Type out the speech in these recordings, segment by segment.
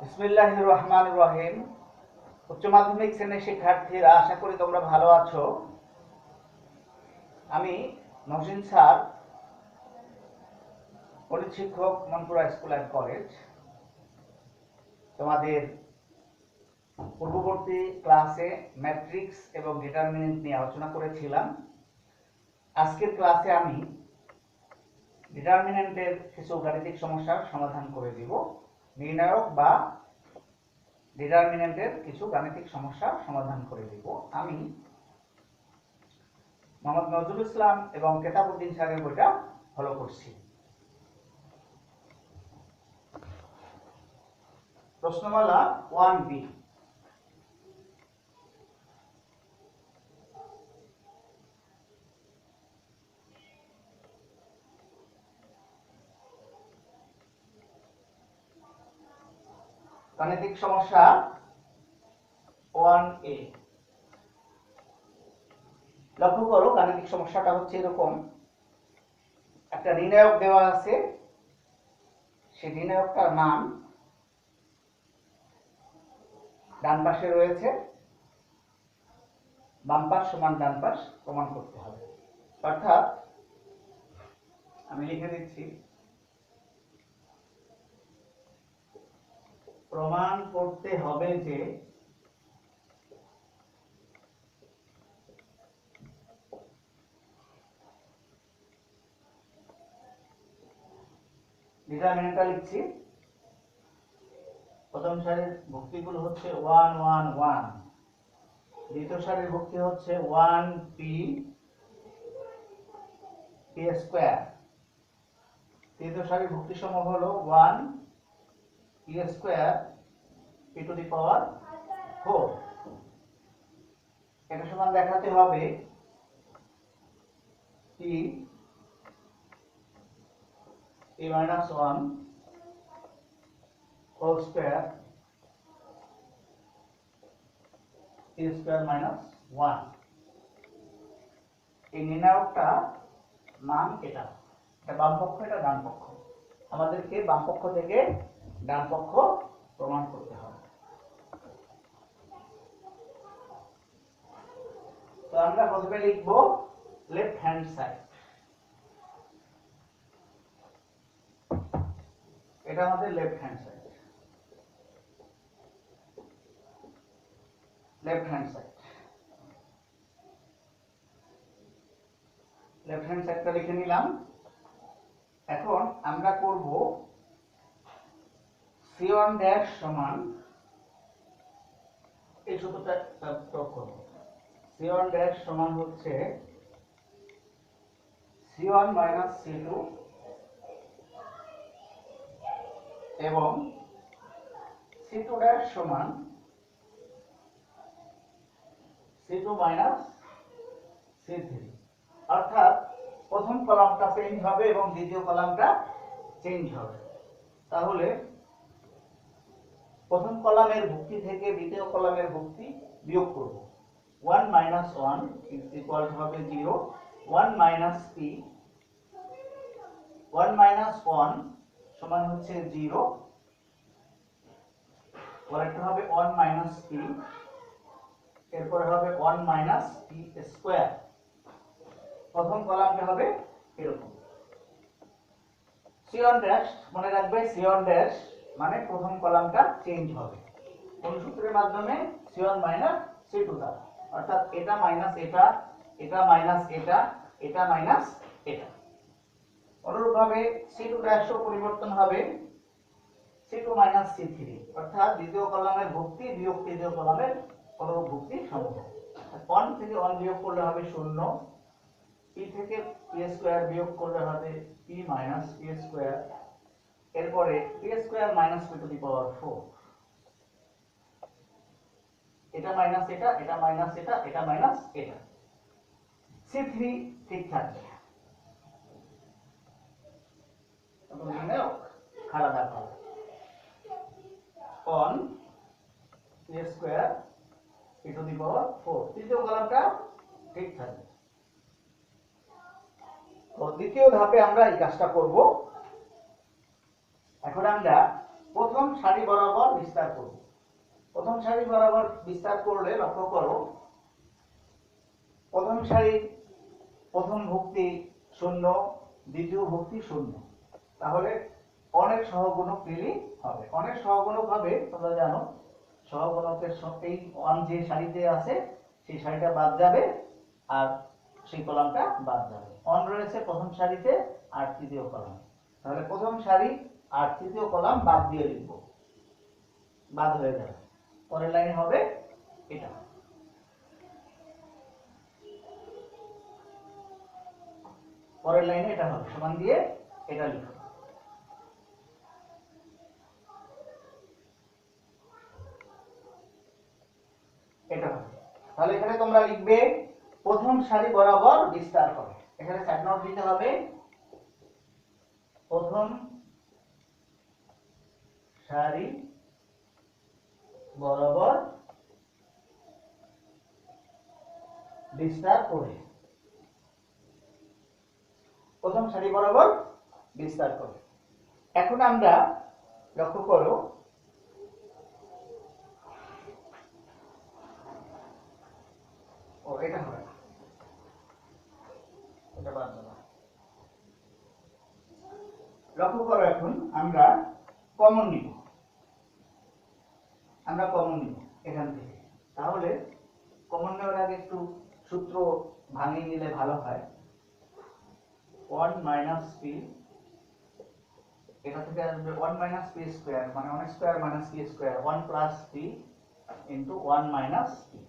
বিসমিল্লাহির রহমানির রহিম। উচ্চ মাধ্যমিক শ্রেণীর শিক্ষার্থীরা, আশা করি তোমরা ভালো আছো। আমি মহসিন স্যার, গণিত শিক্ষক, মনপুরা স্কুল অ্যান্ড কলেজ। তোমাদের পূর্ববর্তী ক্লাসে ম্যাট্রিক্স এবং ডিটারমিনেন্ট নিয়ে আলোচনা করেছিলাম। আজকের ক্লাসে আমি ডিটারমিনেন্টের কিছু গাণিতিক সমস্যার সমাধান করে দিব। নির্ণায়ক বা ডিটারমিনেন্টের কিছু গাণিতিক সমস্যার সমাধান করে দিব। আমি মোহাম্মদ নজরুল ইসলাম এবং কেতাবউদ্দিন স্যারের বইটা ফলো করছি। প্রশ্নমালা 1B। গাণিতিক সমস্যা 1A। লক্ষ্য করো, গাণিতিক সমস্যাটা হচ্ছে এরকম। একটা নির্ণায়ক দেওয়া আছে, সেই নির্ণায়কটার মান ডান পাশে রয়েছে, বাম পাশ সমান ডান পাশ প্রমাণ করতে হবে। অর্থাৎ আমি লিখে দিচ্ছি, প্রমাণ করতে হবে যে ডিটারমিনেন্টটা লিখছি। প্রথম সারির ভুক্তিগুলো হচ্ছে 1 1 1, দ্বিতীয় সারির ভুক্তি হচ্ছে 1p p স্কয়ার, তৃতীয় সারির ভুক্তি সমূহ হলো 1 p square p to the power 4। এটা সমান দেখাতে হবে p minus 1 whole square p square minus 1। এই নির্ণায়কটা মান এটা বাম পক্ষ, এটা ডান পক্ষ। আমাদেরকে বাম পক্ষ থেকে ডান পক্ষ প্রমাণ করতে হবে। তো আমরা প্রথমে লিখব লেফট হ্যান্ড সাইড। এটা আমাদের left hand side. Left hand side left hand সাইডটা লিখে নিলাম। এখন আমরা করব c1 ড্যাশ সমান, এই সূত্রটা প্রয়োগ করব। c1 ড্যাশ সমান হচ্ছে c1 মাইনাস c2 এবং c2 ড্যাশ সমান c2 মাইনাস c3। অর্থাৎ প্রথম কলামটা চেঞ্জ হবে এবং দ্বিতীয় কলামটা চেঞ্জ হবে। তাহলে প্রথম কলামের ভুক্তি থেকে দ্বিতীয় কলামের ভুক্তি বিয়োগ করব। 1 মাইনাস 1 ইকুয়াল হবে 0। 1 মাইনাস p, 1 মাইনাস 1 সমান হচ্ছে 0। পরেরটা হবে 1 মাইনাস p, এরপরে হবে 1 মাইনাস p স্কয়ার। প্রথম কলামটা হবে এরকম। c1 ড্যাশ মনে রাখবে, c1 ড্যাশ মানে প্রথম কলামটা চেঞ্জ হবে কোন সূত্রের মাধ্যমে? c1 মাইনাস c2 দ্বারা। অর্থাৎ এটা মাইনাস এটা, এটা মাইনাস এটা, এটা মাইনাস এটা। অনুরূপভাবে c2 ড্যাশও পরিবর্তন হবে c2 মাইনাস c3। অর্থাৎ দ্বিতীয় কলামের ভুক্তি বিয়োগ তৃতীয় কলামের অনুরূপ ভুক্তি সমূহ। 1 থেকে 1 বিয়োগ করলে হবে 0, p থেকে p স্কয়ার বিয়োগ করলে হবে p মাইনাস p স্কয়ার, এরপরে p square minus p to the power 4। এটা মাইনাস এটা, এটা মাইনাস এটা, এটা মাইনাস এটা। c3 ঠিক থাকবে। তখন নির্ণায়ক খাড়া দাগ হবে on p square p to the power 4। তৃতীয় কলামটা ঠিক থাকবে। তো দ্বিতীয় ধাপে আমরা এই কাজটা করব। এখন আমরা প্রথম সারি বরাবর বিস্তার করব। প্রথম সারি বরাবর বিস্তার করলে লক্ষ্য করো প্রথম সারির প্রথম ভুক্তি শূন্য, দ্বিতীয় ভুক্তি শূন্য, তাহলে অনেক সহগুণক পেলেই হবে। অনেক সহগুণক হবে তোমরা জানো, সহগুণকের এই ওয়ান যে সারিতে আছে সেই সারিটা বাদ যাবে আর সেই কলামটা বাদ যাবে। অন রয়েছে প্রথম সারিতে আর তৃতীয় কলাম, তাহলে প্রথম সারি আর তৃতীয় কলাম বাদ দিয়ে লিখব, বাদ হয়ে যাবে। পরের লাইনে হবে এটা, পরের লাইনে এটা হবে, সমান দিয়ে এটা লিখো। এটা হবে, তাহলে এখানে তোমরা লিখবে প্রথম সারি বরাবর বিস্তার করো। এখানে সাইড নোট দিতে হবে, প্রথম সারি বরাবর বিস্তার করে, প্রথম সারি বরাবর বিস্তার করে। এখন আমরা লক্ষ্য করো এটা হবে, এটা বাদ দাও। লক্ষ্য করো এখন আমরা কমন নিব, আমরা কমন নিব এখান থেকে। তাহলে কমন নেওয়ার আগে একটু সূত্র ভাঙিয়ে নিলে ভালো হয়। 1 মাইনাস পি, এটা থেকে আসবে 1 মাইনাস পি স্কয়ার, মানে 1 square minus p square, 1 plus p into 1 minus p.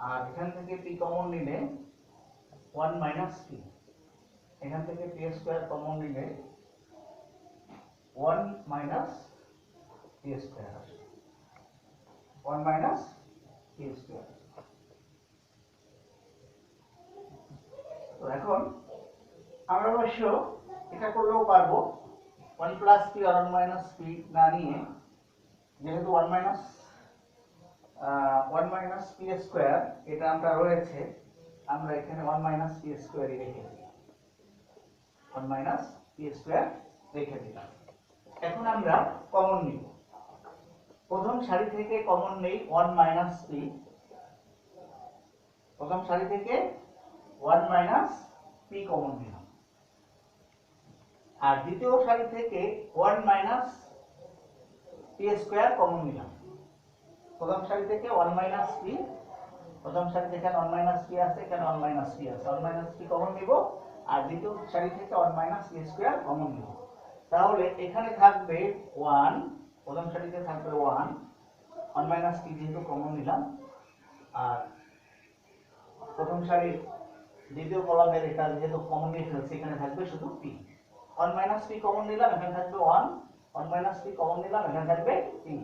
আর এখান থেকে পি কমন নিলে 1 মাইনাস পি, এখান থেকে পি স্কয়ার কমন নিলে 1 মাইনাস পি স্কয়ার আসবে, 1 মাইনাস পি স্কয়ার। তো এখন আমরা অবশ্য এটা করলেও পারবো, 1 plus P R 1 minus P না নিয়ে, যেহেতু 1 মাইনাস পি স্কয়ার এটা আমরা রয়েছে, আমরা এখানে 1 মাইনাস পি স্কয়ারই রেখে দিই, 1 মাইনাস পি স্কয়ার রেখে দিলাম। এখন আমরা কমন নিব, প্রথম সারি থেকে কমন নেই 1 মাইনাস পি, প্রথম সারি থেকে 1 মাইনাস পি কমন নিলাম। আর দ্বিতীয় সারি থেকে 1 মাইনাস পি স্কয়ার কমন নিলাম। প্রথম সারি থেকে 1 মাইনাস পি, প্রথম সারি থেকে 1 মাইনাস পি আছে, এখানে 1 মাইনাস পি আছে, 1 মাইনাস পি কমন নিব। আর দ্বিতীয় সারি থেকে 1 মাইনাস পি স্কয়ার কমন নিব। তাহলে এখানে থাকবে 1, প্রথম সারিতে থাকবে 1, 1 মাইনাস পি যেহেতু কমন নিলাম, আর প্রথম সারির দ্বিতীয় কলামের এটা যেহেতু কমন নিয়ে ফেলছি, এখানে থাকবে শুধু পি। 1 মাইনাস পি কমন নিলাম, এখানে থাকবে 1, 1 মাইনাস পি কমন নিলাম, এখানে থাকবে পি।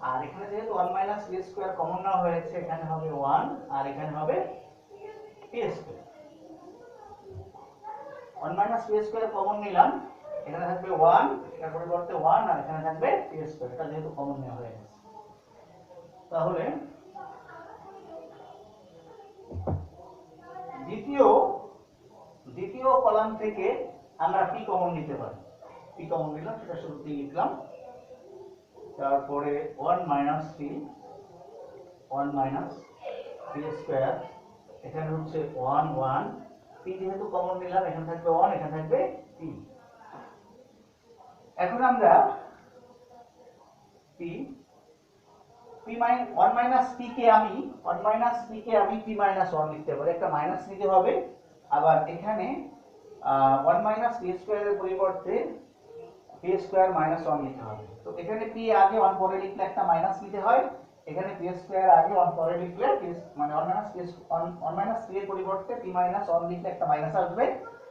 আর এখানে যেহেতু 1 মাইনাস পি স্কয়ার কমন নেওয়া হয়েছে, এখানে হবে 1 আর এখানে হবে P square. 1 minus p square common নিলাম, এখানে থাকবে 1, এর পরিবর্তে 1 আর এখানে থাকবে পি স্কয়ার, এটা যেহেতু কমন নেওয়া হয়ে গেছে। তাহলে দ্বিতীয় কলাম থেকে আমরা পি কমন নিতে পারি, পি কমন নিলাম, সেটা শুরুতেই লিখলাম। তারপরে 1 minus P, 1 minus p square, এখানে হচ্ছে 1 1, পি যেহেতু কমন নিলাম, এখানে থাকবে 1, এখানে থাকবে পি। এখন আমরা পি 1 মাইনাস পি কে আমি পি মাইনাস 1 লিখতে পারি, একটা মাইনাস নিতে হবে। আবার এখানে 1 মাইনাস পি স্কয়ারের পরিবর্তে পি স্কয়ার মাইনাস 1 লিখতে হবে। তো এখানে পি আগে 1 পরে লিখলে একটা মাইনাস নিতে হয়, এখানে পি স্কয়ার আগে 1 পরে লিখলে মানে 1 মাইনাস পি এর পরিবর্তে পি মাইনাস 1 লিখলে একটা মাইনাস আসবে,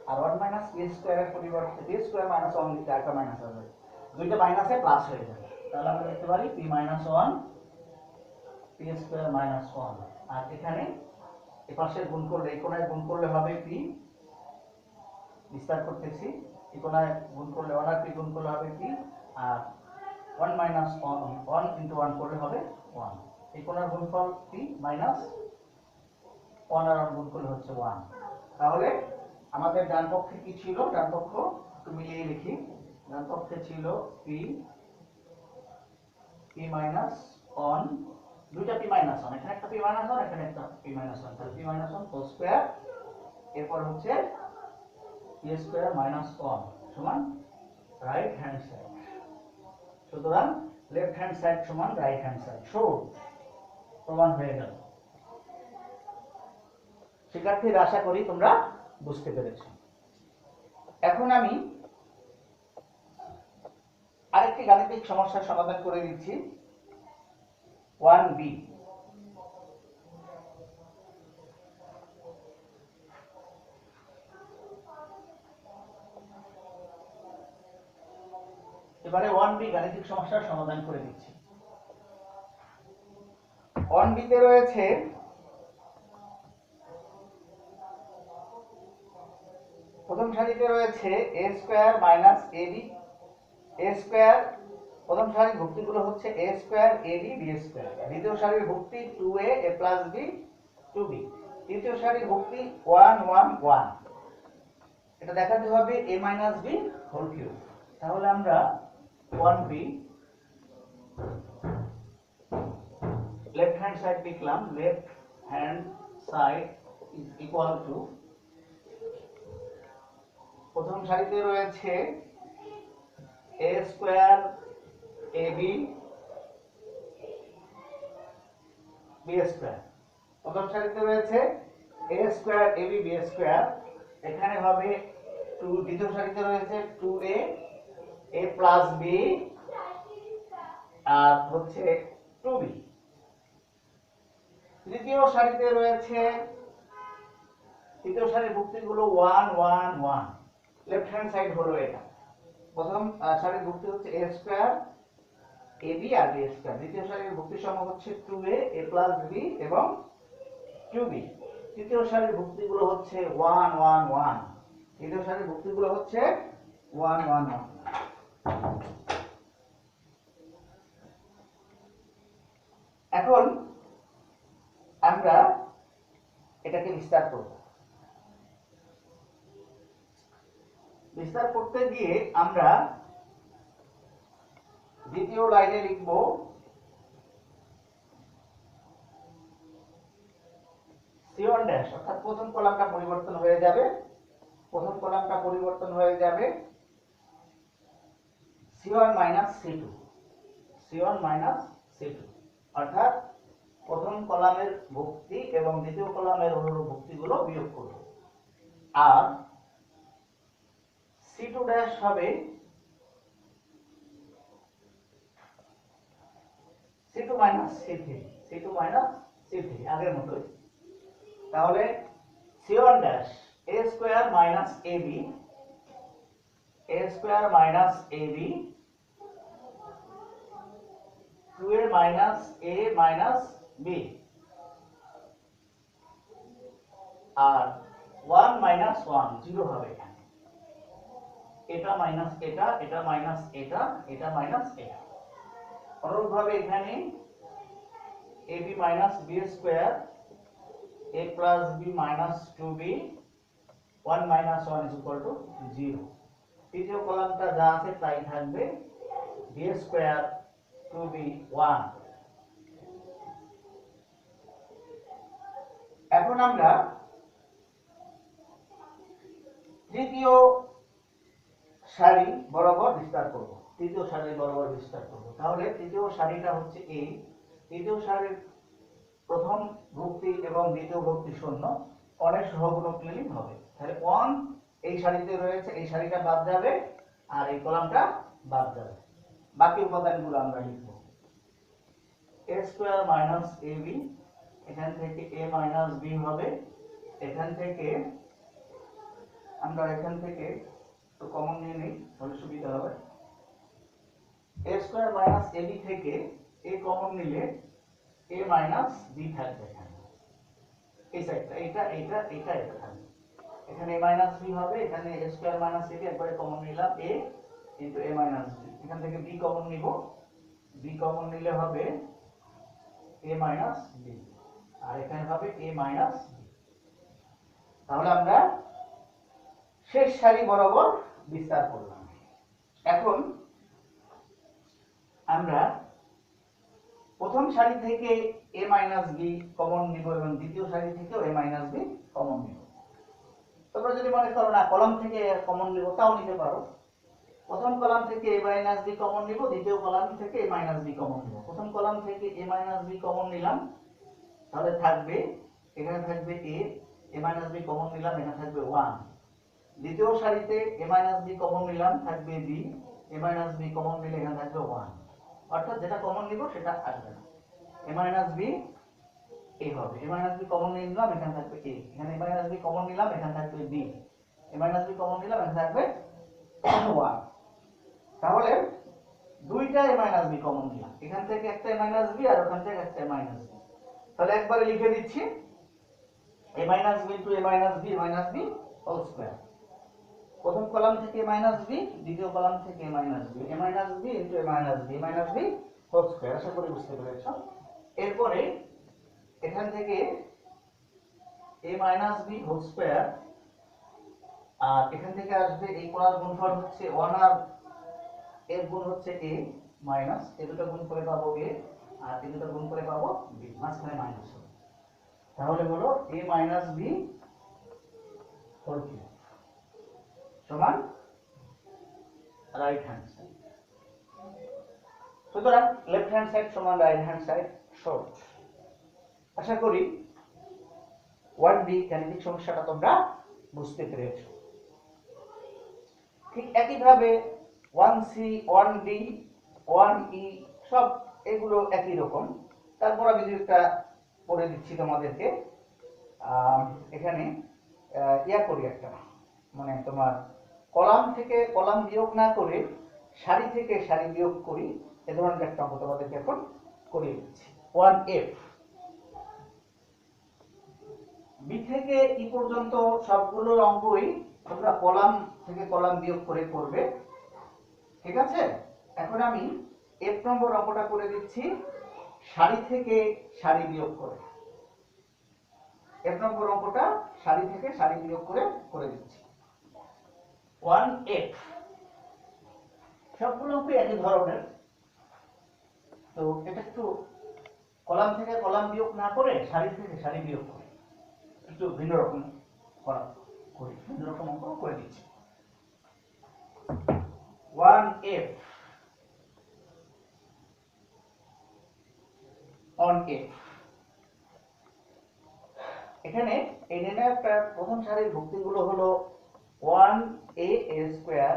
আর 1 মাইনাস পি স্কয়ারের পরিবর্তে পি স্কয়ার মাইনাস 1 লিখলে একটা মাইনাস আসবে, দুইটা মাইনাসে প্লাস হয়ে যাবে। তাহলে আমরা লিখতে পারি P minus 1 P square minus 1। আর এখানে এই পাশে গুণ করলে, এই কোণায় গুণ করলে হবে পি, বিস্তার করতেছি, এই কোণায় গুণ করলে 1 আর পি গুণ করলে হবে পি, আর 1 মাইনাস 1 ইনটু 1 করলে হবে 1। এই কোণার গুণফল পি মাইনাস 1 আর 1 গুণ করলে হচ্ছে 1। তাহলে আমাদের ডান পক্ষে কি ছিল, ডান পক্ষ একটু মিলিয়ে লিখি, ডান পক্ষে ছিল পি পি মাইনাস অন, দুইটা পি মাইনাস অন, এখানে একটা পি মাইনাস অন, এখানে একটা পি মাইনাস অন, তাহলে P minus one whole square, এরপর হচ্ছে পি স্কয়ার মাইনাস অন সমান রাইট হ্যান্ড সাইড। সুতরাং লেফট হ্যান্ড সাইড সমান রাইট হ্যান্ড সাইড। সো প্রমাণ হয়ে গেল। শিক্ষার্থীরা আশা করি তোমরা বুঝতে পেরেছো। এখন আমি আরেকটি গাণিতিক সমস্যার সমাধান করে দিচ্ছি। 1b। এবারে 1b গাণিতিক সমস্যার সমাধান করে দিচ্ছি। 1b তে রয়েছে প্রথম সারিতে রয়েছে a square minus ab, a square, প্রথম সারির ভুক্তিগুলো হচ্ছে a square ab b square, দ্বিতীয় সারির ভুক্তি 2a a plus b 2b, তৃতীয় সারির ভুক্তি 1 1 1। এটা দেখাতে হবে a minus b whole cube. তাহলে আমরা 1b লেফট হ্যান্ড সাইড লিখলাম, left hand side is equal to, প্রথম সারিতে রয়েছে a square ab b square, প্রথম সারিতে রয়েছে a square ab b square, এখানে হবে 2, দ্বিতীয় সারিতে রয়েছে 2a a প্লাস b আর হচ্ছে 2b, তৃতীয় সারিতে রয়েছে, তৃতীয় সারির ভুক্তিগুলো 1 1 1, লেফট হ্যান্ড সাইড হলো এটা। প্রথম সারির ভুক্তি হচ্ছে a স্কয়ার ab আর b স্কয়ার, দ্বিতীয় সারির ভুক্তি সমূহ হচ্ছে 2a a প্লাস b এবং 2b, তৃতীয় সারির ভুক্তিগুলো হচ্ছে 1 1 1, তৃতীয় সারির ভুক্তিগুলো হচ্ছে 1 1 1। এখন আমরা এটাকে বিস্তার করব। বিস্তার করতে গিয়ে আমরা দ্বিতীয় লাইনে লিখব c1 ড্যাশ, অর্থাৎ প্রথম কলামটা পরিবর্তন হয়ে যাবে, প্রথম কলামটা পরিবর্তন হয়ে যাবে c1 minus c2, c1 minus c2, অর্থাৎ প্রথম কলামের ভুক্তি এবং দ্বিতীয় কলামের অনুরূপ ভুক্তিগুলো বিয়োগ করব। আর c2 ড্যাশ হবে c2 minus c3, c2 minus c3 আগের মতই। তাহলে c1 dash a square minus ab, a square minus ab, 2a minus a minus b, আর 1 মাইনাস 1 0 হবে এখানে, এটা মাইনাস এটা, এটা মাইনাস এটা, এটা মাইনাস এটা। অনুরূপভাবে এখানে ab minus b square a plus b minus 2b, 1 minus 1 is equal two 0। তৃতীয় কলামটা যা আছে তাই থাকবে, b স্কয়ার 2b 1। এখন আমরা তৃতীয় সারি বরাবর বিস্তার করব, তৃতীয় সারি বরাবর বিস্তার করব। তাহলে তৃতীয় সারিটা হচ্ছে এই, তৃতীয় সারির প্রথম ভুক্তি এবং দ্বিতীয় ভুক্তি শূন্য, অনেক সহগুণক নিলেই হবে। তাহলে 1 এই সারিতে রয়েছে, এই সারিটা বাদ যাবে আর এই কলামটা বাদ যাবে। বাকি উপাদানগুলো আমরা লিখব a স্কয়ার মাইনাস ab, এখান থেকে a মাইনাস b হবে, এখান থেকে আমরা এখান থেকে তো কমন নিয়ে নেই তাহলে সুবিধা হবে। a স্কয়ার মাইনাস ab থেকে a কমন নিলে a মাইনাস b থাকবে এখানে, এই সাইডটা, এটা এটা এটা এটা থাকবে, এখানে a মাইনাস b হবে, এখানে a স্কয়ার মাইনাস ab একবারে কমন নিলাম a into a minus b, এখান থেকে b কমন নিব, b কমন নিলে হবে a মাইনাস b, আর এখানে হবে a মাইনাস b। তাহলে আমরা শেষ সারি বরাবর বিস্তার করলাম। এখন আমরা প্রথম সারি থেকে a মাইনাস বি কমন নিব এবং দ্বিতীয় সারি থেকেও a মাইনাস বি কমন নিব। তোমরা যদি মনে করো না কলাম থেকে কমন নিব তাও নিতে পারো। প্রথম কলাম থেকে a মাইনাস বি কমন নিব, দ্বিতীয় কলাম থেকে a মাইনাস বি কমন নিব। প্রথম কলাম থেকে a মাইনাস বি কমন নিলাম, তাহলে থাকবে এখানে থাকবে a মাইনাস বি কমন নিলাম, এখানে থাকবে 1। দ্বিতীয় সারিতে a মাইনাস বি কমন নিলাম, থাকবে b, a minus B common নিলে এখানে থাকবে 1। অর্থাৎ যেটা কমন নিব সেটা আসবে না। a মাইনাস বি a হবে, a মাইনাস বি কমন নিলাম, এখানে থাকবে a, এখানে a মাইনাস বি কমন নিলাম, এখানে থাকবে b, a minus B common নিলাম, এখানে থাকবে 1। তাহলে দুইটা a মাইনাস বি কমন নিলাম, এখান থেকে একটা a মাইনাস বি আর ওখান থেকে একটা a মাইনাস বি। তাহলে একবারে লিখে দিচ্ছি a minus b into a minus b minus b whole square. প্রথম কলাম থেকে a মাইনাস বি, দ্বিতীয় কলাম থেকে a minus b, a minus b into a minus b whole square. আশা করি বুঝতে পেরেছো। এরপরে এখান থেকে a minus b whole square, আর এখান থেকে আসবে এই কোণার গুণফল হচ্ছে 1 আর এর গুণ হচ্ছে a মাইনাস, এই দুটো গুণ করে পাবো a আর এই দুটো গুণ করে পাবো b, মাঝখানে মাইনাস হবে। তাহলে হলো a minus b whole cube সমান রাইট হ্যান্ড সাইড। সুতরাং লেফট হ্যান্ড সাইড সমান রাইট হ্যান্ড সাইড শর্ট। আশা করি 1D গাণিতিক সমস্যাটা তোমরা বুঝতে পেরেছো। ঠিক একইভাবে 1C 1D 1E সব এগুলো একই রকম। তারপর আমি যেটা পড়ে দিচ্ছি তোমাদেরকে, এখানে ইয়া করি একটা, মানে তোমার কলাম থেকে কলাম বিয়োগ না করে সারি থেকে সারি বিয়োগ করি, এ ধরনের একটা অঙ্ক তোমাদেরকে এখন করিয়ে দিচ্ছি। 1F বি থেকে ই পর্যন্ত সবগুলো অঙ্কই তোমরা কলাম থেকে কলাম বিয়োগ করে করবে, ঠিক আছে? এখন আমি এফ নম্বর অঙ্কটা করে দিচ্ছি সারি থেকে সারি বিয়োগ করে। এফ নম্বর অঙ্কটা সারি থেকে সারি বিয়োগ করে করে দিচ্ছি। 1F সবগুলো অঙ্ক একই ধরনের, তো এটা একটু কলাম থেকে কলাম বিয়োগ না করে সারি থেকে সারি বিয়োগ করে একটু ভিন্ন রকম করি, ভিন্ন রকম অঙ্ক করে দিচ্ছি। 1F on F, এখানে এই নির্ণায়কটার প্রথম সারির ভুক্তিগুলো হলো 1a a স্কয়ার,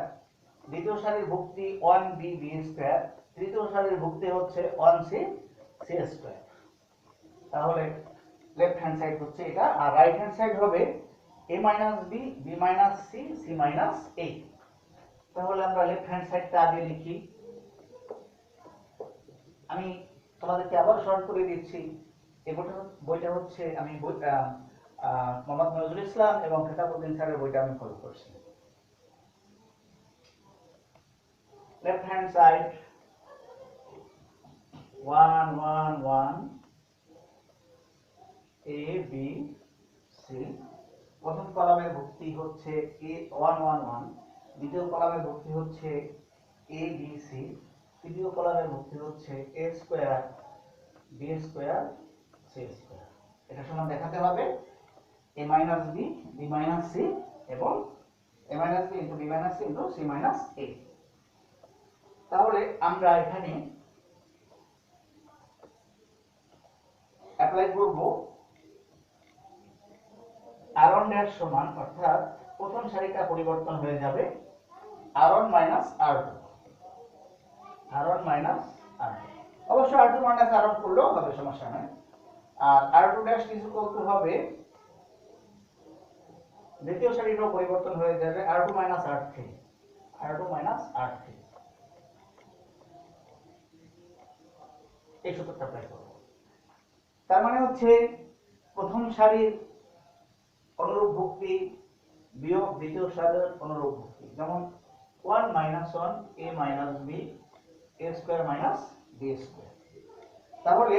দ্বিতীয় সারির ভুক্তি 1b b স্কয়ার, তৃতীয় সারির ভুক্তি হচ্ছে 1c c স্কয়ার। তাহলে লেফট হ্যান্ড সাইড হচ্ছে এটা, আর রাইট হ্যান্ড সাইড হবে a minus b b minus c c minus a। তাহলে আমরা লেফট হ্যান্ড সাইডটা আগে লিখি। আমি তোমাদেরকে আবার স্মরণ করে দিচ্ছি, এই বইটা হচ্ছে আমি মোহাম্মদ নজরুল ইসলাম এবং খেতাবউদ্দিন স্যারের বইটা আমি ফলো করছি। Left hand side 1 1 1 a b c, প্রথম কলামের ভুক্তি হচ্ছে a 1 1 1, দ্বিতীয় কলামের ভুক্তি হচ্ছে a b c, তৃতীয় কলামের ভুক্তি হচ্ছে a square b square c square. এটা সমান দেখাতে হবে a minus b b minus c এবং a minus b into b minus c into c minus a। তাহলে আমরা এখানে অ্যাপ্লাই করব r1 ড্যাশ সমান, অর্থাৎ প্রথম সারিটা পরিবর্তন হয়ে যাবে r1 minus r2, r1 minus r2, অবশ্য r2 মাইনাস r1 করলেও হবে, সমস্যা নেই। আর r2 dash is equal two হবে, দ্বিতীয় সারিটাও পরিবর্তন হয়ে যাবে r2 minus r3, r2 minus r3। এই সূত্রটা অ্যাপ্লাই করব। তার মানে হচ্ছে প্রথম সারির অনুরূপ ভুক্তি বিয়োগ দ্বিতীয় সারির অনুরূপ ভুক্তি, যেমন 1 minus 1 a minus b a square minus b square. তাহলে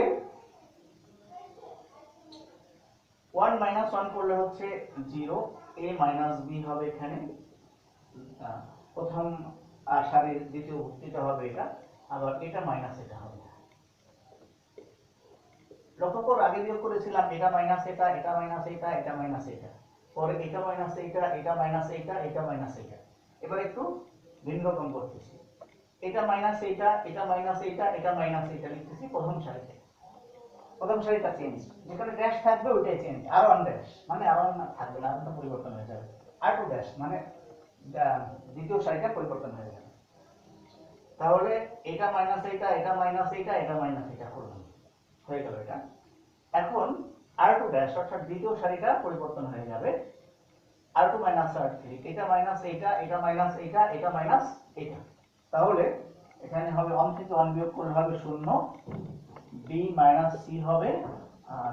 1 মাইনাস 1 করলে হচ্ছে 0, a মাইনাস b হবে এখানে প্রথম আর সারির দ্বিতীয় ভুক্তিটা হবে এটা, আবার এটা মাইনাস এটা হবে। লক্ষ্য করো আগে বিয়োগ করেছিলাম এটা মাইনাস এটা, এটা মাইনাস এটা, এটা মাইনাস এটা, পরে এটা মাইনাস এটা, এটা মাইনাস এটা, এটা মাইনাস এটা। এবার একটু ভিন্ন রকম করতেছি, এটা মাইনাস এটা, এটা মাইনাস এটা, এটা মাইনাস এটা লিখতেছি প্রথম সারিতে। প্রথম সারিটা চেঞ্জ, যেখানে ড্যাশ থাকবে ওইটাই চেঞ্জ। আর ওয়ান ড্যাশ মানে আর ওয়ান থাকবে না, আর পরিবর্তন হয়ে যাবে। আর টু ড্যাশ মানে দ্বিতীয় সারিটা পরিবর্তন হয়ে যাবে। তাহলে এটা মাইনাস এটা, এটা মাইনাস এটা, এটা মাইনাস এটা করলাম, হয়ে গেল এটা। এখন r2 ড্যাশ অর্থাৎ দ্বিতীয় সারিটা পরিবর্তন হয়ে যাবে, r2 মাইনাস r3, এটা মাইনাস এটা, এটা মাইনাস এটা, এটা মাইনাস এটা। তাহলে এখানে হবে 1 থেকে 1 বিয়োগ করলে হবে 0, b মাইনাস c হবে, আর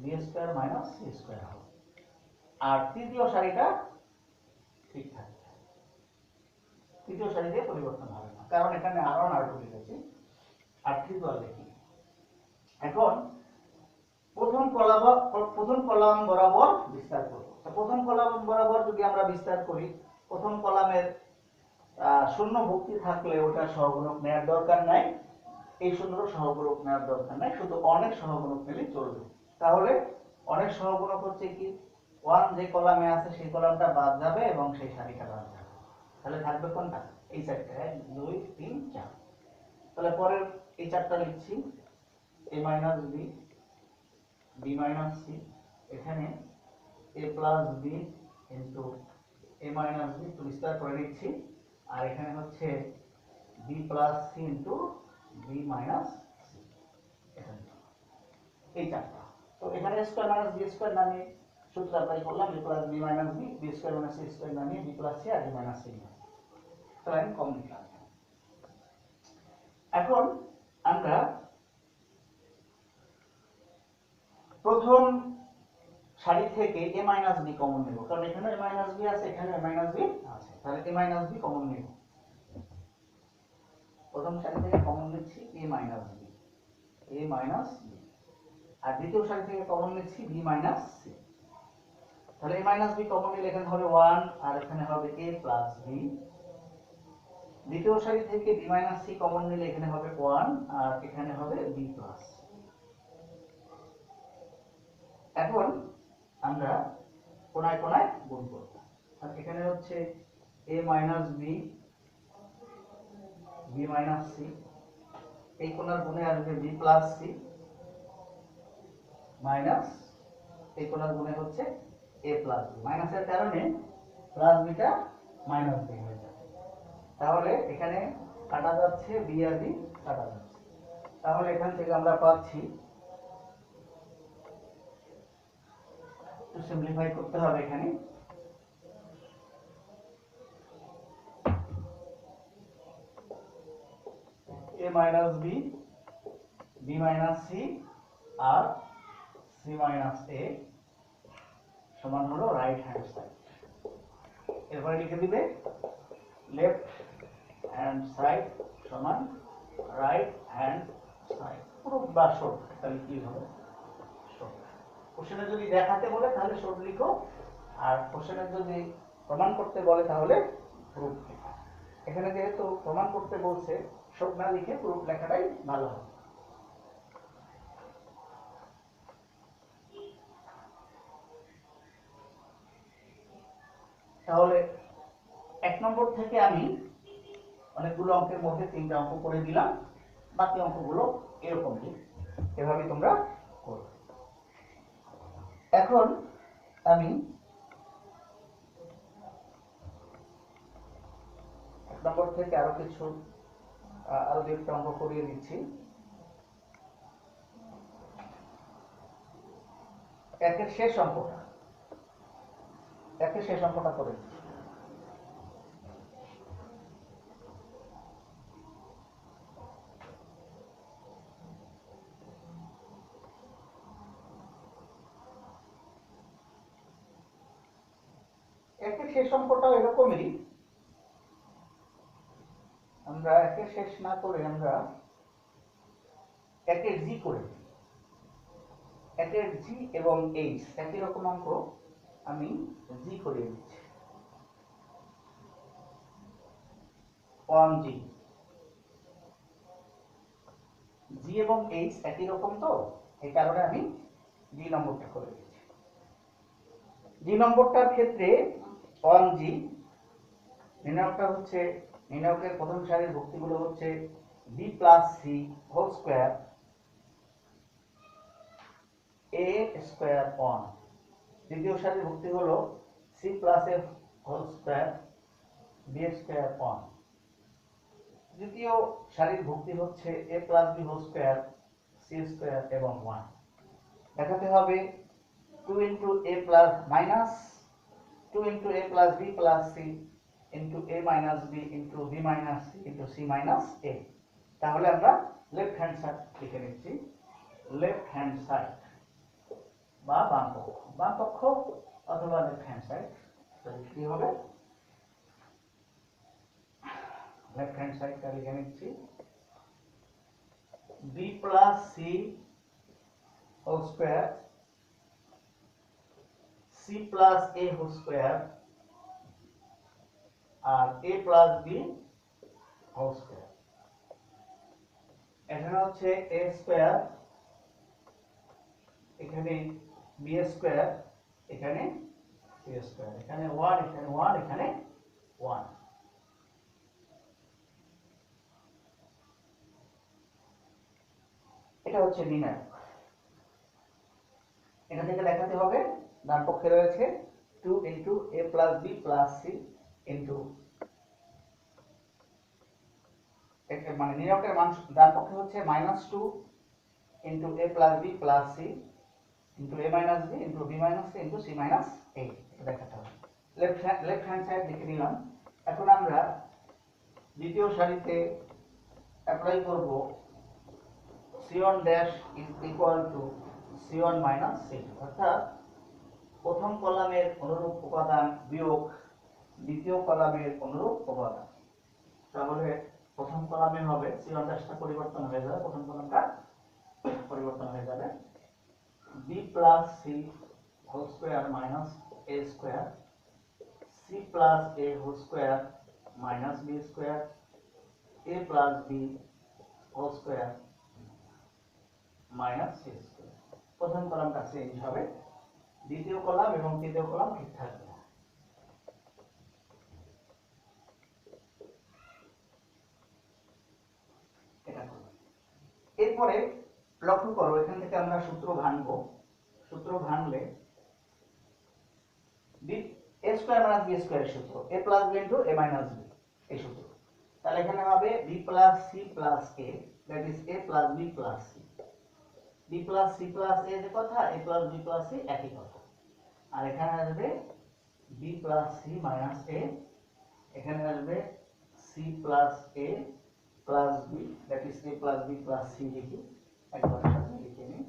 b square minus c square হবে। আর তৃতীয় সারিটা ঠিক থাকবে, তৃতীয় সারিতে পরিবর্তন হবে না, কারণ এখানে r1 r2 লিখেছি, r3 তো আর লিখি। এখন প্রথম কলাম বরাবর বিস্তার করব। প্রথম কলাম বরাবর যদি আমরা বিস্তার করি, প্রথম কলামের শূন্য ভুক্তি থাকলে ওটা সহগুণক নেওয়ার দরকার নাই, এই শূন্যর সহগুণক নেওয়ার দরকার নাই, শুধু অনেক সহগুণক নিলে চলবে। তাহলে অনেক সহগুণক হচ্ছে কি, 1 যে কলামে আছে সেই কলামটা বাদ যাবে এবং সেই সারিটা বাদ যাবে। তাহলে থাকবে কোনটা? এই সারিটা, 1 2 3 4। তাহলে পরের এই চারটা লিখছি, a minus b, b minus c, এখানে a plus b into a minus b, একটু বিস্তার করে নিচ্ছি, আর এখানে হচ্ছে b plus c into b minus c, এখানে এই চারটা। তো এখানে স্কয়ার মাইনাস b স্কয়ার নামিয়ে সূত্র অ্যাপ্লাই করলাম, a plus b minus b, b square minus c square নামিয়ে b প্লাস c আর b মাইনাস c। তাহলে আমি কমন নিলাম। এখন আমরা প্রথম সারি থেকে a মাইনাস b কমন নেব, কারণ এখানে a মাইনাস b আছে, এখানে a মাইনাস b আছে, তাহলে a মাইনাস b কমন নেব। প্রথম সারি থেকে কমন নিচ্ছি a minus b, a minus b, আর দ্বিতীয় সারি থেকে কমন নিচ্ছি b মাইনাস c। তাহলে a মাইনাস b কমন নিলে এখানে হবে 1 আর এখানে হবে a প্লাস b। দ্বিতীয় সারি থেকে b মাইনাস c কমন নিলে এখানে হবে 1 আর এখানে হবে b প্লাস। এখন আমরা কোণায় কোণায় গুণ করব, আর এখানে হচ্ছে a minus b, b minus c, এই কোণার গুণে আসবে b প্লাস c মাইনাস এই কোণার গুণে হচ্ছে a প্লাস b। মাইনাসের কারণে প্লাস বিটা মাইনাস b হয়ে যাবে। তাহলে এখানে কাটা যাচ্ছে b আর b কাটা যাচ্ছে, তাহলে এখান থেকে আমরা পাচ্ছি, একটু সিম্পলিফাই করতে হবে এখানে, a minus b, b minus c আর c মাইনাস a সমান হলো রাইট হ্যান্ড সাইড। এরপরে লিখে দিবে লেফট হ্যান্ড সাইড সমান রাইট হ্যান্ড সাইড, পুরো বা শর্ট, তাহলে কি হবে শর্ট। কোশ্চেনে যদি দেখাতে বলে তাহলে শর্ট লিখো, আর কোশ্চেনে যদি প্রমাণ করতে বলে তাহলে প্রুফ লিখো। এখানে যেহেতু প্রমাণ করতে বলছে, শর্ট না লিখে প্রুফ লেখাটাই ভালো হবে। তাহলে 1 নম্বর থেকে আমি অনেকগুলো অঙ্কের মধ্যে 3টা অঙ্ক করে দিলাম, বাকি অঙ্কগুলো এরকমই, এভাবে তোমরা করো। এখন আমি 1 নম্বর থেকে আরো দুটো অঙ্ক করিয়ে দিচ্ছি। একের শেষ অঙ্কটা করে দিচ্ছি। একের শেষ অঙ্কটাও এরকমই, আমরা একের শেষ না করে আমরা একের জি করে দিই। একের জি এবং এইচ একই রকম অঙ্ক আমি জি করিয়ে দিচ্ছি। অন জি, জি এবং এইচ একই রকম, তো এই কারণে আমি জি নম্বরটা করে দিচ্ছি। জি নম্বরটার ক্ষেত্রে অন জি নির্ণায়কটা হচ্ছে, নির্ণায়কের প্রথম সারির ভুক্তিগুলো হচ্ছে b plus c whole square a square one, দ্বিতীয় সারির ভুক্তি হলো c plus a whole square b square one, তৃতীয় সারির ভুক্তি হচ্ছে a plus b whole square c square এবং 1। দেখাতে হবে 2 into a plus minus 2 into a plus b plus c into a minus b into b minus c into c minus a. তাহলে আমরা left hand side লিখে নিচ্ছি, left hand side বা বাম পক্ষ, বাম পক্ষ অথবা লেফট হ্যান্ড সাইড, কি হবে লেফট হ্যান্ড সাইডটা লিখে নিচ্ছি b plus c whole square c plus a whole square আর a plus b whole square. এখানে হচ্ছে এ স্কোয়ার, এখানে বি স্কোয়ার, এখানে সি স্কোয়ার, এখানে 1, এখানে 1, এখানে 1। এটা হচ্ছে নির্ণায়ক। এটা থেকে দেখাতে হবে ডান পক্ষে রয়েছে 2 into a plus b plus c into, মানে নির্ণায়কের মান ডান পক্ষে হচ্ছে -2 into a plus b plus c into a minus b into b minus c into c minus a. এটা দেখাতে হবে। লেফট হ্যান্ড সাইড লিখে দিলাম। এখন আমরা দ্বিতীয় সারিতে অ্যাপ্লাই করব c1 dash is equal two c1 minus c, অর্থাৎ প্রথম কলামের অনুরূপ উপাদান বিয়োগ দ্বিতীয় কলামের অনুরূপ উপাদান। তাহলে প্রথম কলামে হবে c1 ড্যাশটা পরিবর্তন হয়ে যাবে, প্রথম কলামটা পরিবর্তন হয়ে যাবে b plus c whole square minus a square c plus a whole square minus b square a plus b whole square minus c square. প্রথম কলামটা চেঞ্জ হবে, দ্বিতীয় কলাম এবং তৃতীয় কলাম ঠিক থাকবে। এরপরে লক্ষ্য করো, এখান থেকে আমরা সূত্র ভাঙবো। সূত্র ভাঙলে a স্কয়ার মাইনাস b স্কয়ারের সূত্র a plus b into a minus b, এই সূত্র। তাহলে এখানে হবে b plus c plus a, that is a plus b plus c। b plus c plus a যে কথা, a plus b plus c একই কথা। আর এখানে আসবে b plus c minus a, এখানে আসবে c plus a plus b, that is a plus b plus c লিখি, একবার সাথে লিখে নিই।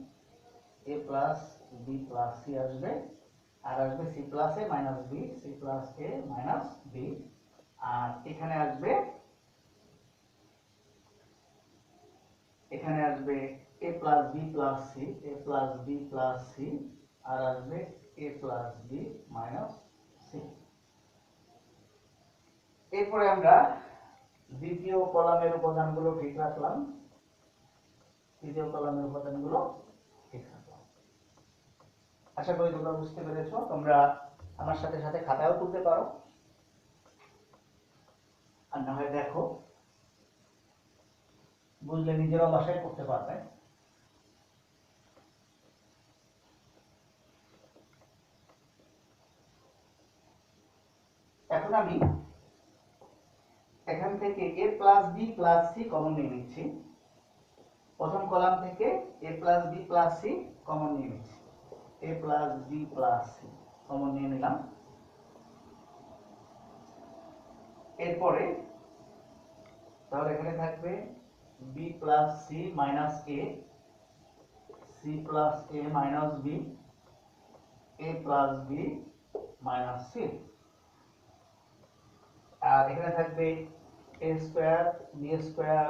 a plus b plus c আসবে, আর আসবে c plus a minus b, c plus a minus b, আর এখানে আসবে a plus b plus c, a plus b plus c, আর আসবে a plus b minus c। এরপরে আমরা দ্বিতীয় কলামের উপাদানগুলো ঠিক রাখলাম, তৃতীয় কলামের উপাদানগুলো ঠিক রাখলাম। আশা করি তোমরা বুঝতে পেরেছো। তোমরা আমার সাথে সাথে খাতাও তুলতে পারো, আর না হয় দেখো, বুঝলে নিজেরাও বাসায় করতে পারবে। এখন আমি এখান থেকে a plus b plus c common নিয়ে নিচ্ছি। প্রথম কলাম থেকে a plus b plus c common নিয়ে নিচ্ছি, a plus b plus c common নিয়ে নিলাম। এরপরে তাহলে এখানে থাকবে b plus c minus a, c plus a minus b, a plus b minus c, আর এখানে থাকবে a square b square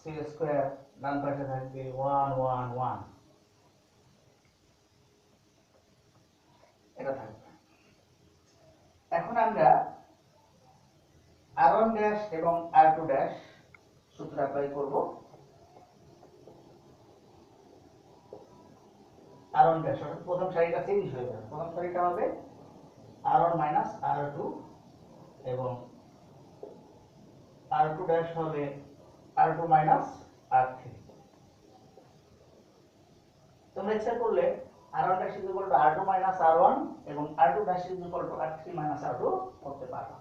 c square, ডান পাশে থাকবে 1 1 1, এটা থাকবে। এখন আমরা r1 ড্যাশ এবং r2 ড্যাশ সূত্র অ্যাপ্লাই করব। r1 ড্যাশ অর্থাৎ প্রথম সারিটা চেঞ্জ হয়ে যাবে, প্রথম সারিটা হবে r1 মাইনাস r2 এবং r2 ড্যাশ হবে r2 মাইনাস r3। তোমরা ইচ্ছা করলে r1 dash is equal two r2 minus r1 এবং r2 dash is equal two r3 minus r2 করতে পারো।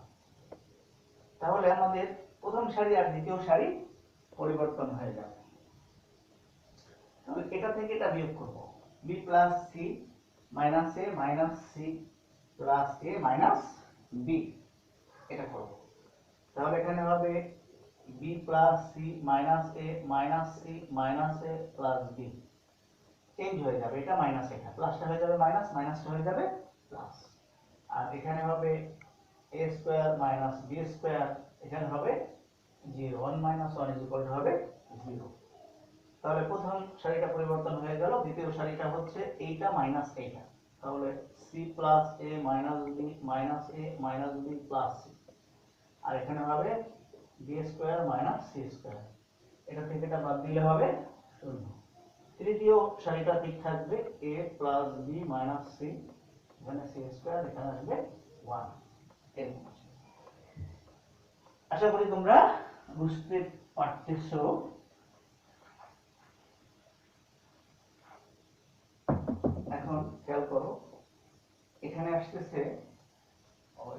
তাহলে আমাদের প্রথম সারি আর দ্বিতীয় সারি পরিবর্তন হয়ে যাবে। তাহলে এটা থেকে এটা বিয়োগ করব, b plus c minus a minus c plus a minus b, এটা করব। তাহলে এখানে হবে b plus c minus a minus c minus a plus b, change হয়ে যাবে, এটা মাইনাস, এটা প্লাসটা হয়ে যাবে মাইনাস, মাইনাসটা হয়ে যাবে প্লাস। আর এখানে হবে a square minus b square, এখানে হবে 0, 1 মাইনাস 1 ইজ ইকুয়াল টু হবে 0। তাহলে প্রথম সারিটা পরিবর্তন হয়ে গেল, দ্বিতীয় সারিটা হচ্ছে এইটা মাইনাস এইটা, তাহলে c plus a minus b minus a minus b plus c, আর এখানে হবে b square minus c square, এটা থেকে এটা বাদ দিলে হবে 0। তৃতীয় সারিটা ঠিক থাকবে a plus b minus c, এখানে c স্কয়ার, এখানে আসবে 1। আশা করি তোমরা বুঝতে পারতেছো। এখন খেয়াল করো, এখানে আসতেছে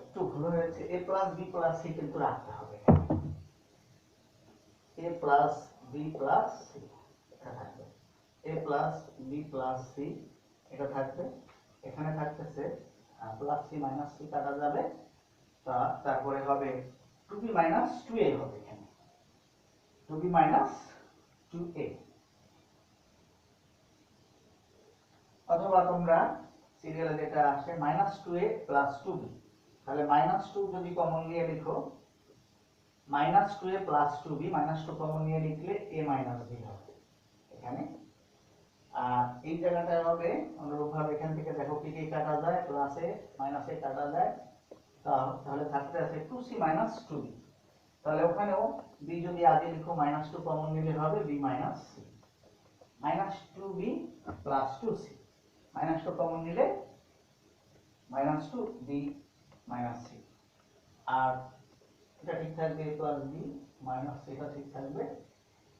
একটু ভুল হয়েছে, a plus b plus c কিন্তু রাখতে হবে, a plus b plus c এটা থাকবে, a plus b plus c এটা থাকবে, এখানে থাকতেছে প্লাস c মাইনাস c কাটা যাবে, তারপরে হবে 2b মাইনাস 2a হবে, এখানে 2b মাইনাস 2a। অথবা তোমরা সিরিয়ালে যেটা আসে মাইনাস 2a প্লাস 2b, তাহলে মাইনাস 2 যদি কমন নিয়ে লিখো, minus 2a plus 2b, minus 2 common নিয়ে লিখলে a মাইনাস b হবে এখানে। আর এই জায়গাটায় হবে অনুরূপভাবে, এখান থেকে দেখো কি কি কাটা যায়, প্লাস a মাইনাস a কাটা যায়, তাহলে থাকতে আছে 2c মাইনাস 2b। তাহলে ওখানেও b যদি আগে লিখো মাইনাস 2 কমন নিলে হবে b minus c, minus 2b plus 2c, minus 2 common নিলে মাইনাস 2b মাইনাস c, আর এটা ঠিক থাকবে a plus b minus c, এটা ঠিক থাকবে।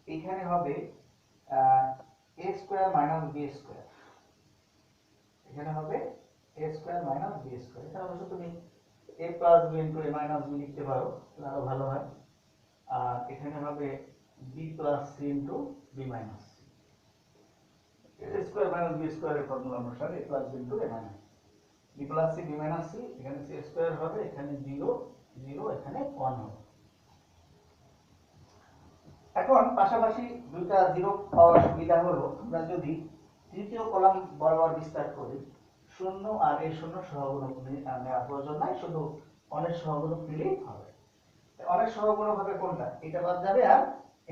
এখানে হবে a square minus b square, এখানে হবে a square minus b square, এটা অবশ্য তুমি a plus b into a minus b লিখতে পারো, তাহলে ভালো হয়। আর এখানে হবে b plus c into b minus c, a square minus b স্কয়ারের ফর্মুলা অনুসারে a plus b into a minus b plus c b minus c, এখানে c স্কয়ার হবে, এখানে 0 0, এখানে 1 হবে। এখন পাশাপাশি দুইটা 0 পাওয়ার সুবিধা হলো, আমরা যদি তৃতীয় কলাম বরাবর বিস্তার করি, 0 আর এই 0 সহগুণক নেওয়ার প্রয়োজন নাই, শুধু অনেক সহগুণক নিলেই হবে। অনেক সহগুণক হবে কোনটা, এটা বাদ যাবে আর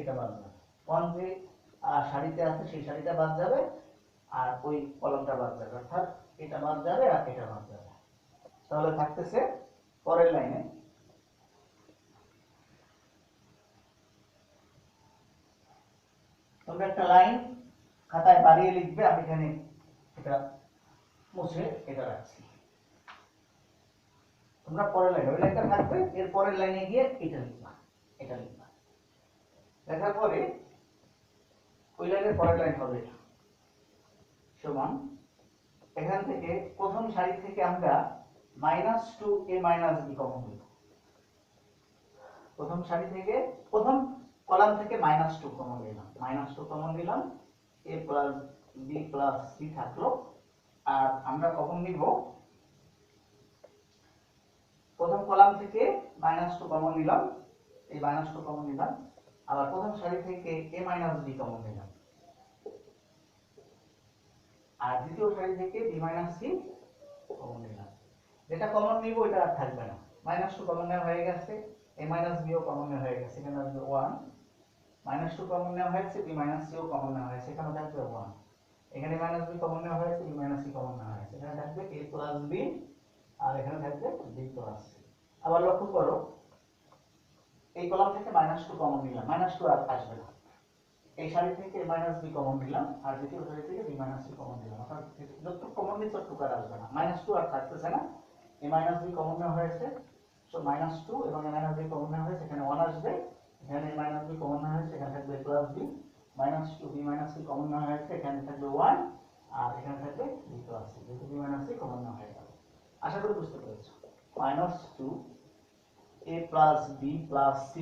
এটা বাদ যাবে, 1 যে সারিতে আছে সেই সারিটা বাদ যাবে আর ওই কলামটা বাদ যাবে, অর্থাৎ এটা বাদ যাবে আর এটা বাদ যাবে। তাহলে থাকতেছে পরের লাইনে তোমরা একটা লাইন খাতায় বাড়িয়ে লিখবে, আমি এখানে এটা মুছে এটা রাখছি। তোমরা পরের লাইনে ওই লাইনটা থাকবে, এর পরের লাইনে গিয়ে এটা লিখবা, এটা লিখবা, লেখার পরে ওই লাইনের পরের লাইন হবে এটা সমান, এখান থেকে প্রথম সারি থেকে আমরা minus 2a minus b common নিব, প্রথম সারি থেকে প্রথম কলাম থেকে মাইনাস 2 কমন নিলাম, মাইনাস 2 কমন নিলাম, a plus b plus c থাকলো। আর আমরা কখন নিব, প্রথম কলাম থেকে মাইনাস 2 কমন নিলাম, এই মাইনাস 2 কমন নিলাম, আবার প্রথম সারি থেকে a মাইনাস b কমন নিলাম, আর দ্বিতীয় সারি থেকে b মাইনাস c কমন নিলাম। যেটা কমন নিব এটা আর থাকবে না, মাইনাস 2 কমন নেওয়া হয়ে গেছে, a মাইনাস b ও কমন নেওয়া হয়ে গেছে, এখানে আসবে 1, মাইনাস 2 কমন নেওয়া হয়েছে, b মাইনাস c ও কমন নেওয়া হয়েছে, এখানে থাকবে 1, এখানে মাইনাস b কমন নেওয়া হয়েছে, b মাইনাস c কমন নেওয়া হয়েছে, এখানে থাকবে a প্লাস b আর এখানে থাকবে b প্লাস c। আবার লক্ষ্য করো এই কলাম থেকে -2 কমন নিলাম, -2 আর আসবে না। এই সারি থেকে -b কমন নিলাম আর দ্বিতীয় সারি থেকে b - c কমন নিলাম, অর্থাৎ যতটুকু কমন নিচ্ছে ততটুকু আর আসবে না, -2 আর থাকতেছে না। এই -b কমন নেওয়া হয়েছে, সো -2 এবং -b কমন নেওয়া হয়েছে, এখানে 1 আসবে, এখানে -b কমন নেওয়া হয়েছে, এখানে থাকবে +b, -2 b - c কমন নেওয়া হয়েছে, এখানে থাকবে 1 আর এখানে থাকবে b + c, যেহেতু b - c কমন নেওয়া হয়ে গেল। আশা করি বুঝতে পেরেছো। -2 a + b + c,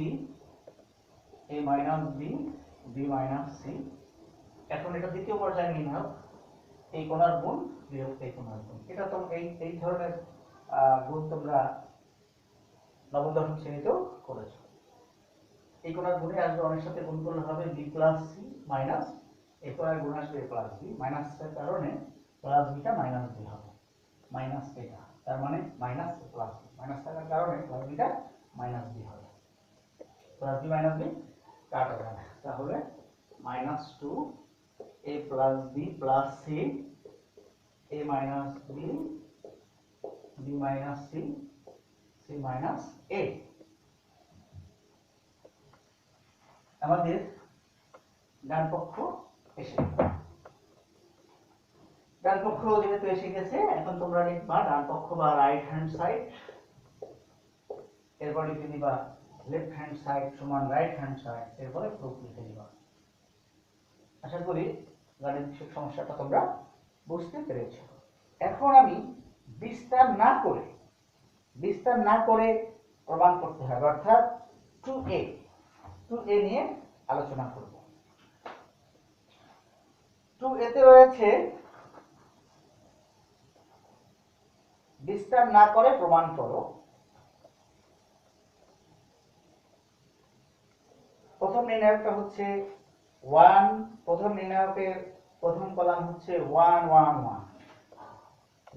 a - b, b - c। এখন এটা দ্বিতীয় পর্যায়ে নিয়ে নাও, এই কোণার গুণ বিয়োগ এই কোণার গুণ। এটা তো এই ধরনের গুণ তোমরা নবম দশম শ্রেণীতেও করেছো। এই কোণার গুণে আসবে, অনেক সাথে গুণ করলে হবে b + c মাইনাস এই কোণার গুণ আসবে a + b, মাইনাসের কারণে +b টা -b হবে, মাইনাস এটা, তার মানে -a + b, মাইনাস থাকার কারণে +b টা -b হবে, +b -b কাটা যাবে, তাহলে -2 a + b + c, a - b, b - c, c - a। আমাদের ডান পক্ষ এসে ডান পক্ষ যেহেতু এসে গেছে, এখন তোমরা লিখবা ডান পক্ষ বা রাইট হ্যান্ড সাইড, এরপর লিখে দিবা লেফট হ্যান্ড সাইড সমান রাইট হ্যান্ড সাইড, এরপরে প্রুফ লিখে দিবা। আশা করি গাণিতিক সমস্যাটা তোমরা বুঝতে পেরেছো। এখন আমি বিস্তার না করে প্রমাণ করতে হবে, অর্থাৎ 2a নিয়ে আলোচনা করব। 2a তে রয়েছে বিস্তার না করে প্রমাণ করো। প্রথম নির্ণায়কটা হচ্ছে 1, প্রথম নির্ণায়কের প্রথম কলাম হচ্ছে 1 1 1,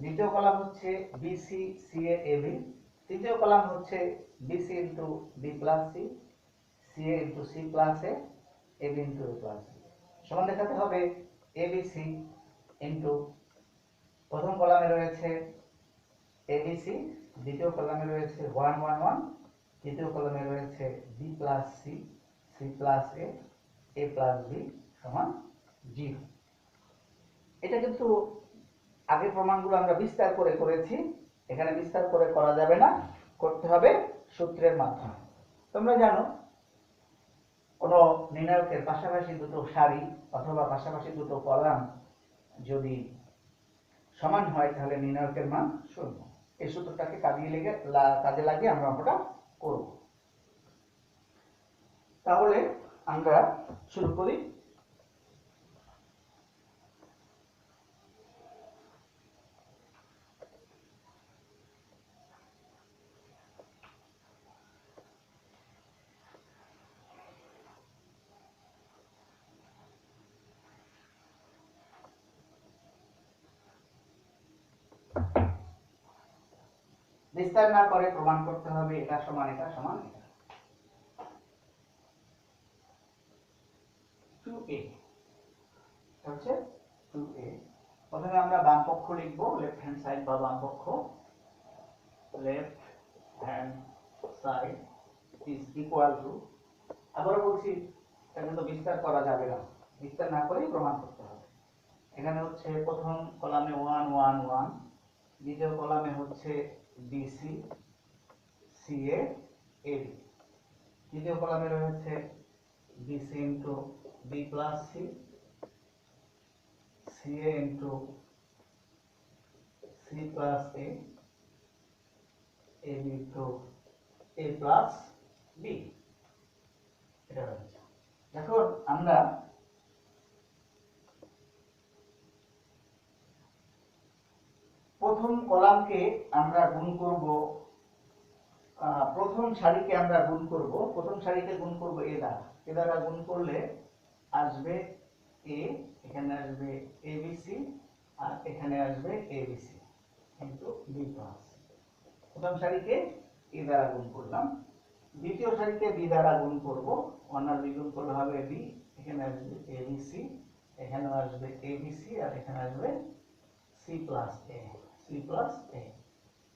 দ্বিতীয় কলাম হচ্ছে BC CA AB, তৃতীয় কলাম হচ্ছে BC into B plus C, CA into C plus A, AB into A plus C। সমান দেখাতে হবে ABC into প্রথম কলামে রয়েছে ABC, দ্বিতীয় কলামে রয়েছে 1 1 1, তৃতীয় কলামে রয়েছে B plus C, C plus A, A plus B সমান 0। এটা কিন্তু আগের প্রমাণগুলো আমরা বিস্তার করে করেছি, এখানে বিস্তার করে করা যাবে না, করতে হবে সূত্রের মাধ্যমে। তোমরা জানো কোনো নির্ণায়কের পাশাপাশি দুটো সারি অথবা পাশাপাশি দুটো কলাম যদি সমান হয় তাহলে নির্ণায়কের মান 0। এই সূত্রটাকে কাজে লাগিয়ে আমরা অঙ্কটা করব। তাহলে আমরা শুরু করি। বিস্তার না করে প্রমাণ করতে হবে এটা সমান এটা সমান এটা। 2a হচ্ছে 2a। প্রথমে আমরা বাম পক্ষ লিখব, লেফট হ্যান্ড সাইড বা বাম পক্ষ, left hand side is equal two, আবার বলছি এটা কিন্তু বিস্তার করা যাবে না, বিস্তার না করেই প্রমাণ করতে হবে। এখানে হচ্ছে প্রথম কলামে 1 1 1, দ্বিতীয় কলামে হচ্ছে BC CA AB, তৃতীয় কলামে রয়েছে BC into B plus C, CA into C plus A, AB into A plus B। এটা রয়েছে। এখন আমরা প্রথম কলামকে আমরা গুণ করব, প্রথম সারিকে আমরা গুণ করব, প্রথম সারিকে গুণ করব এ দ্বারা গুণ করলে আসবে A, এখানে আসবে ABC আর এখানে আসবে ABC কিন্তু B প্লাস। প্রথম সারিকে A দ্বারা গুণ করলাম, দ্বিতীয় সারিকে B দ্বারা গুণ করব, 1 আর B গুণ করলে হবে B, এখানে আসবে ABC, এখানে আসবে ABC আর এখানে আসবে C plus A, C plus A।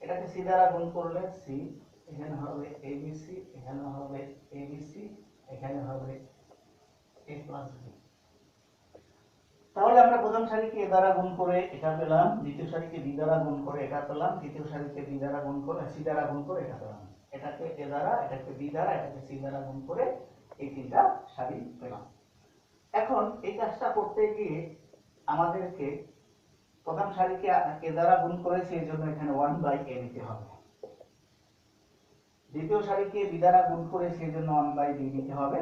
এটাকে C দ্বারা গুণ করলে C, এখানে হবে এবিসি, এখানে হবে এবিসি, এখানে হবে এ প্লাস বি। তাহলে আমরা প্রথম সারিকে এ দ্বারা গুণ করে এটা পেলাম, দ্বিতীয় সারিকে বি দ্বারা গুণ করে এটা পেলাম, তৃতীয় সারিকে বি দ্বারা গুণ করে সি দ্বারা গুণ করে এটা পেলাম। এটাকে এ দ্বারা, এটাকে বি দ্বারা, এটাকে সি দ্বারা গুণ করে এই তিনটা সারি পেলাম। এখন এই কাজটা করতে গিয়ে আমাদেরকে প্রথম সারিকে এ দ্বারা গুণ করেছি, এই জন্য এখানে 1/a নিতে হবে। দ্বিতীয় সারিকে বি দ্বারা গুণ করেছি, এই জন্য 1/b নিতে হবে।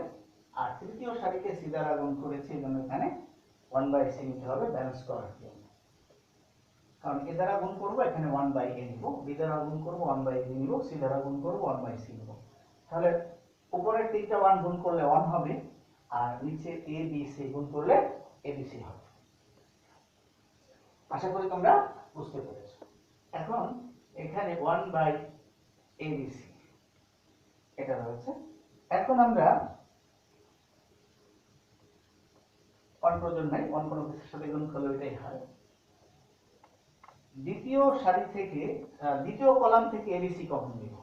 আর তৃতীয় সারিকে সি দ্বারা গুণ করেছি, এই জন্য এখানে 1/c নিতে হবে ব্যালেন্স করার জন্য। কারণ এ দ্বারা গুণ করব এখানে 1/a নিব, বি দ্বারা গুণ করব 1/b নিব, সি দ্বারা গুণ করব 1/c নিব। তাহলে উপরের তিনটা 1 গুণ করলে 1 হবে, আর নিচে a b c গুণ করলে abc হবে। আশা করি তোমরা বুঝতে পেরেছো। এখন এখানে 1/abc এটা রয়েছে। এখন আমরা অন প্রয়োজন নাই, অন কোনো কিছুর সাথে গুণ করলে এটাই হয়। দ্বিতীয় সারি থেকে দ্বিতীয় কলাম থেকে এবিসি কমন নিব,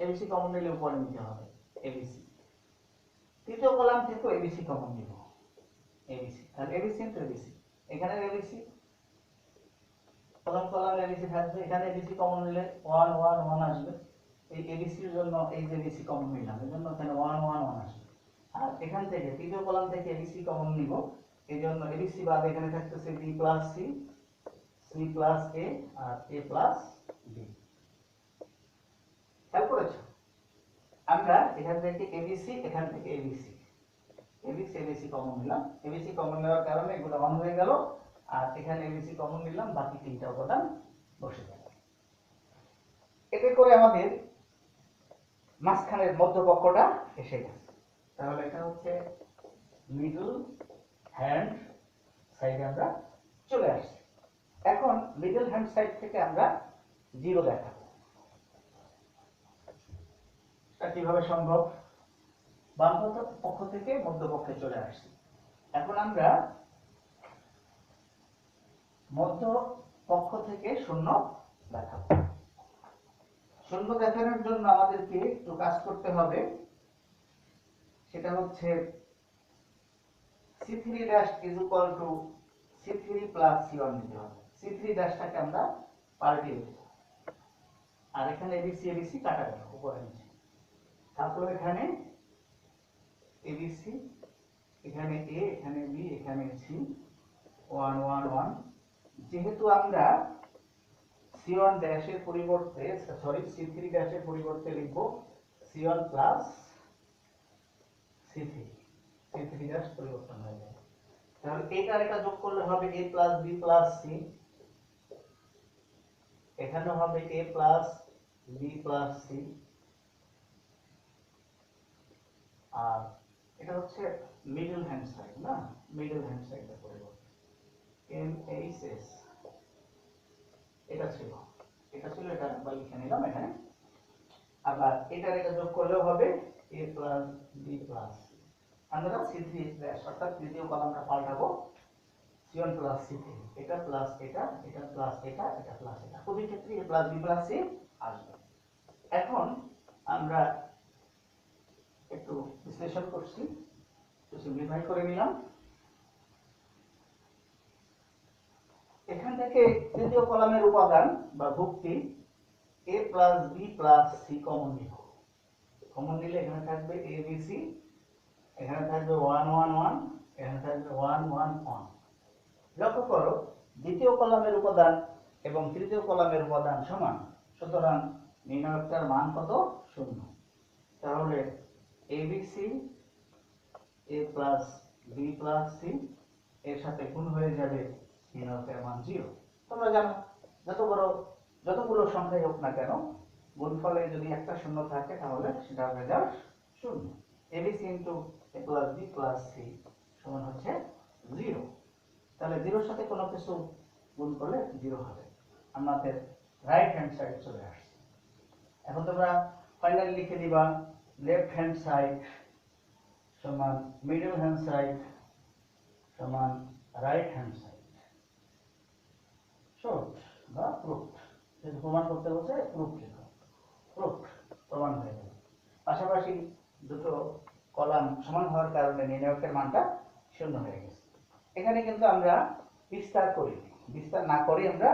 এবিসি কমন নিলে উপরে নিতে হবে এবিসি। তৃতীয় কলাম থেকে এবিসি কমন নিব, এবিসি। তাহলে এবিসি ইনটু এবিসি, এখানে এবিসি প্রথম কলামে এবিসি থাকবে, এখানে এবিসি কমন নিলে 1 1 1 আসবে। এই এবিসির জন্য এই যে এবিসি কমন নিলাম, এর জন্য এখানে 1 1 1 আসবে। আর এখান থেকে তৃতীয় কলাম থেকে এবিসি কমন নিব, এই জন্য এবিসি বাদ এখানে থাকতেছে b plus c, c plus a, আর এ প্লাস বি। খেয়াল করেছো? আমরা এখান থেকে এবিসি, এখান থেকে এবিসি, এবিসি এবিসি কমন নিলাম। এবিসি কমন নেওয়ার কারণে এগুলো অন হয়ে গেল, আর এখানে এবিসি কমন নিলাম, বাকি তিনটা উপাদান বসে গেল। এতে করে আমাদের মাঝখানের মধ্যপক্ষটা এসে গেছে। তাহলে এটা হচ্ছে মিডল হ্যান্ড সাইডে আমরা চলে আসছি। এখন মিডল হ্যান্ড সাইড থেকে আমরা 0 দেখাবো। এটা কিভাবে সম্ভব? বাম পক্ষ থেকে মধ্যপক্ষে চলে আসছি। এখন আমরা মধ্য পক্ষ থেকে 0 দেখাবো। 0 দেখানোর জন্য আমাদেরকে একটু কাজ করতে হবে, সেটা হচ্ছে C3 dash is equal to C3 plus C1 নিতে হবে। C3 ড্যাশটাকে আমরা পাল্টিয়ে দেব, আর এখানে ABC ABC কাটা গেল উপরে নিচে। তারপর এখানে ABC, এখানে A, এখানে B, এখানে C, 1 1 1। যেহেতু আমরা C1 ড্যাশের পরিবর্তে C3 ড্যাশের পরিবর্তে লিখব C1 plus C3, C3 dash পরিবর্তন হয়ে যাবে। তাহলে এটার এটা যোগ করলে হবে A plus B plus C, এখানে হবে A plus B plus C, আর এটা হচ্ছে মিডল হ্যান্ড সাইড না, মিডল হ্যান্ড সাইডের পরিবর্তে MHS এটা ছিল, এটা একবার লিখে নিলাম এখানে। আবার এটার এটা যোগ করলেও হবে A plus B plus C। আমরা C3 ড্যাশ অর্থাৎ তৃতীয় কলামটা পাল্টাবো, C1 প্লাস C3, এটা প্লাস এটা, এটা প্লাস এটা, এটা প্লাস এটা, প্রতি ক্ষেত্রে A plus B plus C আসবে। এখন আমরা একটু বিশ্লেষণ করছি, একটু সিম্পলিফাই করে নিলাম। এখান থেকে তৃতীয় কলামের উপাদান বা ভুক্তি A plus B plus C common নিব। কমন নিলে এখানে থাকবে A B C, এখানে থাকবে 1 1 1, এখানে থাকবে 1 1 1। লক্ষ্য করো দ্বিতীয় কলামের উপাদান এবং তৃতীয় কলামের উপাদান সমান, সুতরাং নির্ণায়কটার মান কত? 0। তাহলে ABC A plus B plus C এর সাথে গুণ হয়ে যাবে, নির্ণায়কের মান 0। তোমরা জানো যতগুলো সংখ্যাই হোক না কেন, গুণফলে যদি একটা শূন্য থাকে তাহলে সেটা হয়ে যাবে 0। ABC into A plus B plus C সমান হচ্ছে 0। তাহলে 0 সাথে কোনো কিছু গুণ করলে 0 হবে। আমাদের রাইট হ্যান্ড সাইড চলে আসছে। এখন তোমরা ফাইনালি লিখে দিবা লেফট হ্যান্ড সাইড সমান মিডল হ্যান্ড সাইড সমান রাইট হ্যান্ড সাইড। শর্ট বা প্রুফ, যদি প্রমাণ করতে বলছে প্রুফ লিখো, প্রুফ। প্রমাণ হয়ে গেল। পাশাপাশি দুটো কলাম সমান হওয়ার কারণে নির্ণায়কের মানটা 0 হয়ে গেছে। এখানে কিন্তু আমরা বিস্তার করিনি, বিস্তার না করে আমরা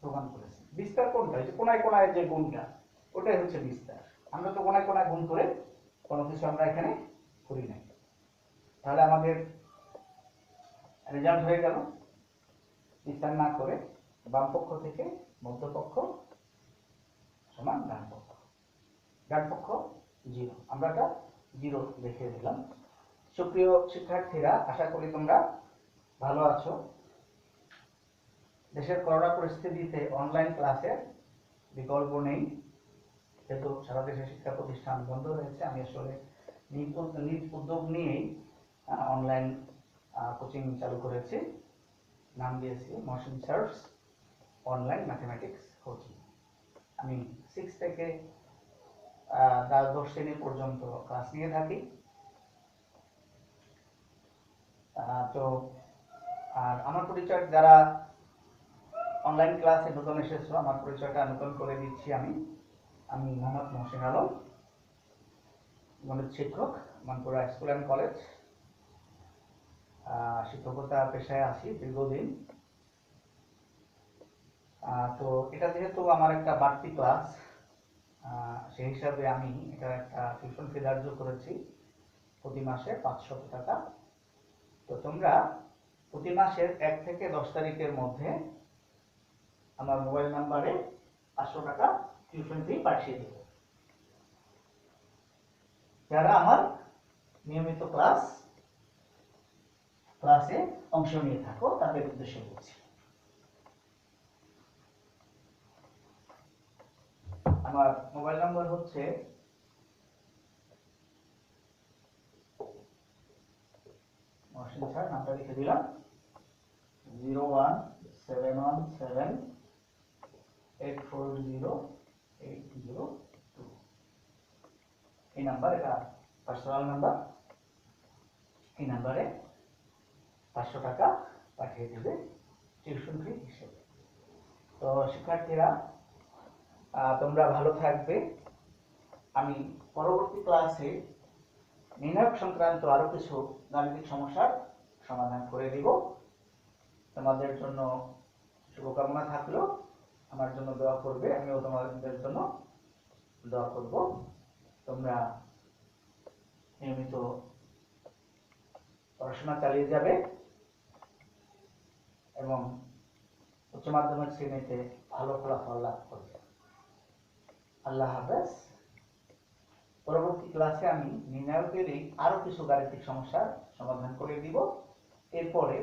প্রমাণ করেছি। বিস্তার কোনটা? যে কোনায় কোনায় যে গুণটা, ওটাই হচ্ছে বিস্তার। আমরা তো কোনায় কোনায় গুণ করে কোনো কিছু আমরা এখানে করি নাই। তাহলে আমাদের রেজাল্ট হয়ে গেল বিস্তার না করে বাম পক্ষ থেকে মধ্যপক্ষ সমান ডান পক্ষ, ডান পক্ষ 0, আমরা এটা 0 দেখিয়ে দিলাম। সুপ্রিয় শিক্ষার্থীরা, আশা করি তোমরা ভালো আছো। দেশের করোনা পরিস্থিতিতে অনলাইন ক্লাসের বিকল্প নেই, যেহেতু সারা দেশে শিক্ষা প্রতিষ্ঠান বন্ধ রয়েছে। আমি আসলে নিজ উদ্যোগ নিয়েই অনলাইন কোচিং চালু করেছি, নাম দিয়েছি মহসিন স্যারস অনলাইন ম্যাথমেটিক্স কোচিং। আমি 6 থেকে 10 শ্রেণী পর্যন্ত ক্লাস নিয়ে থাকি। তো আর আমার পরিচয়, যারা অনলাইন ক্লাসে নতুন এসেছো, আমার পরিচয়টা নতুন করে দিচ্ছি। আমি মোহাম্মদ মহসিন আলম, গণিত শিক্ষক, মানপুরা স্কুল অ্যান্ড কলেজ। শিক্ষকতা পেশায় আছি দীর্ঘদিন। তো এটা যেহেতু আমার একটা বাড়তি ক্লাস, সেই হিসাবে আমি এটা একটা টিউশন ফি ধার্য করেছি প্রতি মাসে 500 টাকা। তো তোমরা প্রতি মাসের 1 থেকে 10 তারিখের মধ্যে আমার মোবাইল নাম্বারে 500 টাকা টিউশন ফি পাঠিয়ে দেবে। যারা আমার নিয়মিত ক্লাসে অংশ নিয়ে থাকো তাদের উদ্দেশ্যে বলছি। আমার মোবাইল নাম্বার হচ্ছে মহসিন স্যার, নামটা লিখে দিলাম 01717840802। এই নাম্বার, এটা পার্সোনাল নাম্বার। এই নাম্বারে 500 টাকা পাঠিয়ে দেবে টিউশন ফি হিসেবে। তো শিক্ষার্থীরা, তোমরা ভালো থাকবে। আমি পরবর্তী ক্লাসে নির্ণায়ক সংক্রান্ত আরো কিছু গাণিতিক সমস্যার সমাধান করে দিব। তোমাদের জন্য শুভকামনা থাকলো, আমার জন্য দোয়া করবে, আমিও তোমাদের জন্য দোয়া করব। তোমরা নিয়মিত পড়াশোনা চালিয়ে যাবে এবং উচ্চ মাধ্যমিক শ্রেণীতে ভালো ফলাফল লাভ করবে। আল্লাহ হাফেজ। পরবর্তী ক্লাসে আমি নির্ণায়কেরই আরো কিছু গাণিতিক সমস্যার সমাধান করে দিব। এরপরে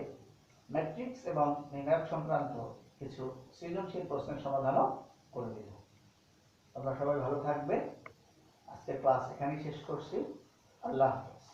ম্যাট্রিক্স এবং নির্ণায়ক সংক্রান্ত কিছু সৃজনশীল প্রশ্নের সমাধানও করে দিব। তোমরা সবাই ভালো থাকবে। আজকের ক্লাস এখানেই শেষ করছি। আল্লাহ হাফেজ।